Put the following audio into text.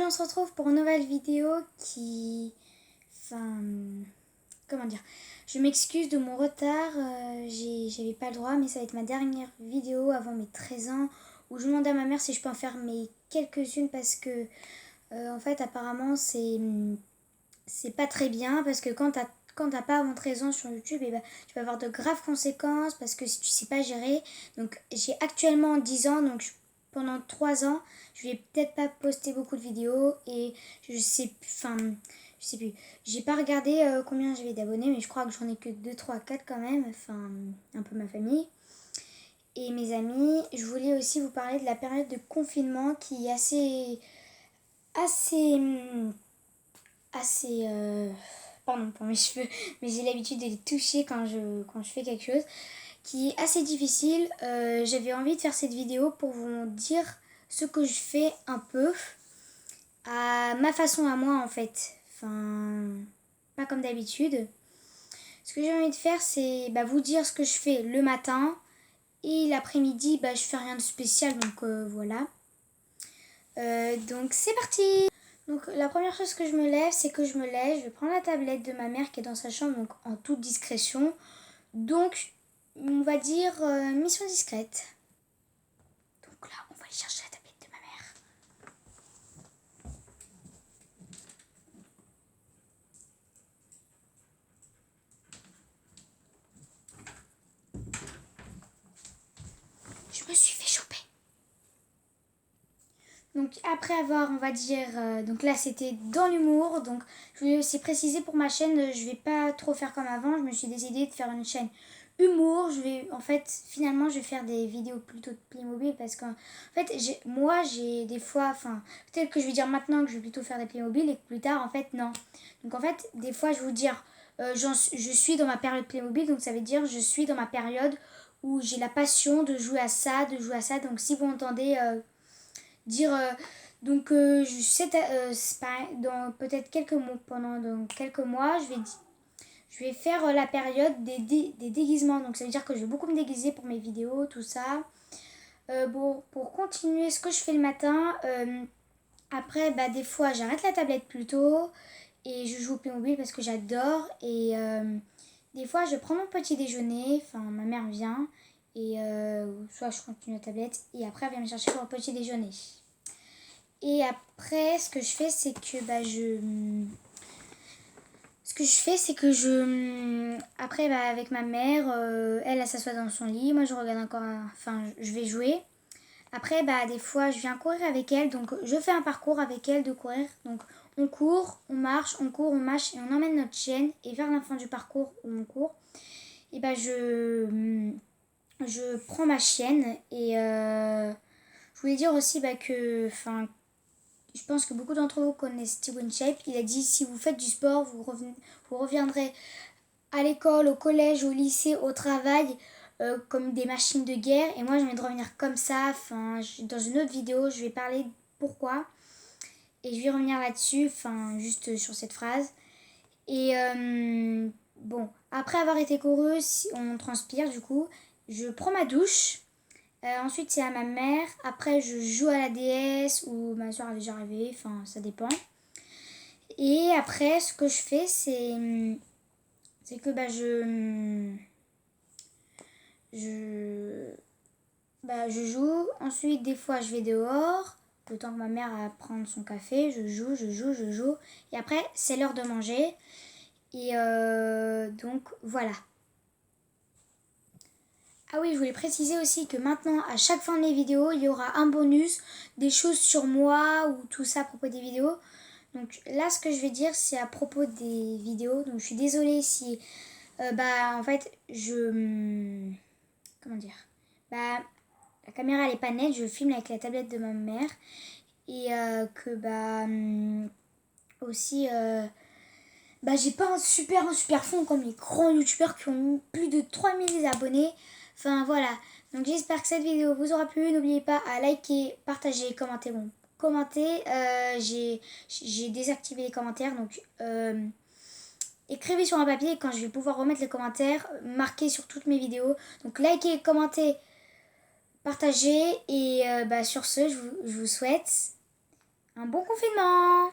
on se retrouve pour une nouvelle vidéo qui... Enfin... Comment dire? Je m'excuse de mon retard, j'avais pas le droit, mais ça va être ma dernière vidéo avant mes 13 ans où je demandais à ma mère si je peux en faire mes quelques-unes parce que en fait apparemment c'est pas très bien parce que quand t'as pas avant 13 ans sur YouTube, et ben, tu vas avoir de graves conséquences parce que si tu sais pas gérer. Donc j'ai actuellement 10 ans, donc pendant 3 ans, je vais peut-être pas poster beaucoup de vidéos et je sais plus, enfin, je sais plus. J'ai pas regardé combien j'avais d'abonnés, mais je crois que j'en ai que 2, 3, 4 quand même, enfin, un peu ma famille. Et mes amis, je voulais aussi vous parler de la période de confinement qui est assez, assez, pardon pour mes cheveux, mais j'ai l'habitude de les toucher quand je fais quelque chose, qui est assez difficile. J'avais envie de faire cette vidéo pour vous dire ce que je fais un peu à ma façon à moi en fait. Enfin, pas comme d'habitude. Ce que j'ai envie de faire, c'est vous dire ce que je fais le matin et l'après-midi, je fais rien de spécial, donc voilà. Donc c'est parti. Donc la première chose que je me lève, c'est que je me lève, je vais prendre la tablette de ma mère qui est dans sa chambre, donc en toute discrétion. Donc on va dire mission discrète. Donc là, on va aller chercher la tablette de ma mère. Je me suis fait choper. Donc après avoir, on va dire, donc là c'était dans l'humour, donc je voulais aussi préciser pour ma chaîne, je vais pas trop faire comme avant, je me suis décidée de faire une chaîne humour. En fait, finalement, je vais faire des vidéos plutôt de Playmobil parce qu'en fait, j'ai des fois, enfin, peut-être que je vais dire maintenant que je vais plutôt faire des Playmobil et que plus tard, en fait, non. Donc en fait, des fois, je vais vous dire, je suis dans ma période Playmobil, donc ça veut dire je suis dans ma période où j'ai la passion de jouer à ça, donc si vous entendez... dire donc je sais dans peut-être quelques mois pendant quelques mois je vais faire la période des déguisements, donc ça veut dire que je vais beaucoup me déguiser pour mes vidéos, tout ça. Bon, pour continuer ce que je fais le matin, après des fois j'arrête la tablette plus tôt et je joue au Playmobil parce que j'adore. Et des fois je prends mon petit déjeuner, enfin ma mère vient et soit je continue la tablette et après elle vient me chercher pour un petit déjeuner. Et après, ce que je fais, c'est que après, avec ma mère, elle s'assoit dans son lit. Moi, je regarde encore. Enfin, je vais jouer. Après, des fois, je viens courir avec elle. Donc, je fais un parcours avec elle de courir. Donc, on court, on marche, on court, on marche et on emmène notre chienne. Et vers la fin du parcours où on court, et je prends ma chienne. Et je voulais dire aussi que, enfin, je pense que beaucoup d'entre vous connaissent Steven Shape. Il a dit si vous faites du sport, vous reviendrez à l'école, au collège, au lycée, au travail comme des machines de guerre. Et moi, j'ai envie de revenir comme ça. Enfin, dans une autre vidéo, je vais parler de pourquoi. Et je vais revenir là-dessus, enfin, juste sur cette phrase. Et bon, après avoir été couru, on transpire du coup. Je prends ma douche. Ensuite, c'est à ma mère. Après, je joue à la DS ou ma soeur est déjà arrivée. Enfin, ça dépend. Et après, ce que je fais, c'est que je joue. Ensuite, des fois, je vais dehors. Le temps que ma mère va prendre son café, je joue. Et après, c'est l'heure de manger. Et donc, voilà. Ah oui, je voulais préciser aussi que maintenant, à chaque fin de mes vidéos, il y aura un bonus, des choses sur moi ou tout ça à propos des vidéos. Donc là, ce que je vais dire, c'est à propos des vidéos. Donc je suis désolée si, en fait, comment dire, la caméra elle est pas nette, je filme avec la tablette de ma mère et que aussi, j'ai pas un super fond comme les grands youtubeurs qui ont plus de 3000 abonnés. Enfin voilà, donc j'espère que cette vidéo vous aura plu. N'oubliez pas à liker, partager, commenter. Bon, commenter, j'ai désactivé les commentaires, donc écrivez sur un papier quand je vais pouvoir remettre les commentaires marqués sur toutes mes vidéos. Donc likez, commentez, partagez et sur ce, je vous souhaite un bon confinement.